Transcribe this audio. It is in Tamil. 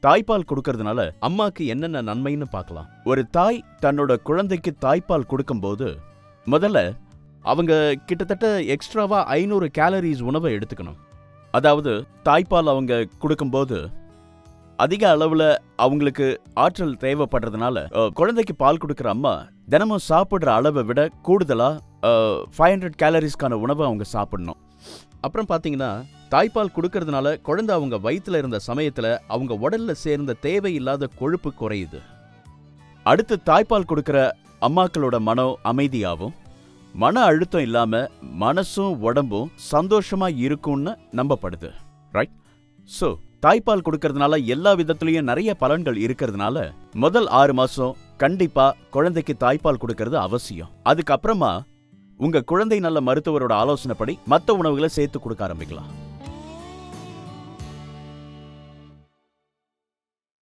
தாய்ப்பால் கொடுக்கறதுனால அம்மாக்கு என்னென்ன நன்மைன்னு பார்க்கலாம். ஒரு தாய் தன்னோட குழந்தைக்கு தாய்ப்பால் கொடுக்கும்போது முதல்ல அவங்க கிட்டத்தட்ட எக்ஸ்ட்ராவா 500 கேலரிஸ் உணவை எடுத்துக்கணும். அதாவது தாய்ப்பால் அவங்க கொடுக்கும்போது அதிக அளவுல அவங்களுக்கு ஆற்றல் தேவைப்படுறதுனால குழந்தைக்கு பால் கொடுக்குற அம்மா தினமும் சாப்பிட்ற அளவை விட கூடுதலா 500 கேலரிஸ்க்கான உணவை அவங்க சாப்பிடணும். அப்புறம் பார்த்தீங்கன்னா தாய்ப்பால் கொடுக்கறதுனால குழந்தை அவங்க வயிற்றுல இருந்த சமயத்துல அவங்க உடல்ல சேர்ந்த தேவையில்லாத கொழுப்பு குறையுது. அடுத்து தாய்ப்பால் கொடுக்கிற அம்மாக்களோட மனம் அமைதியாகும், மன அழுத்தம் இல்லாம மனசும் உடம்பும் சந்தோஷமா இருக்கும்னு நம்பப்படுது. ரைட்? ஸோ தாய்ப்பால் கொடுக்கறதுனால எல்லா விதத்துலயும் நிறைய பலன்கள் இருக்கிறதுனால முதல் 6 மாசம் கண்டிப்பா குழந்தைக்கு தாய்ப்பால் கொடுக்கறது அவசியம். அதுக்கப்புறமா உங்க குழந்தை நல்ல மருத்துவரோட ஆலோசனைப்படி மற்ற உணவுகளை சேர்த்து கொடுக்க ஆரம்பிக்கலாம்.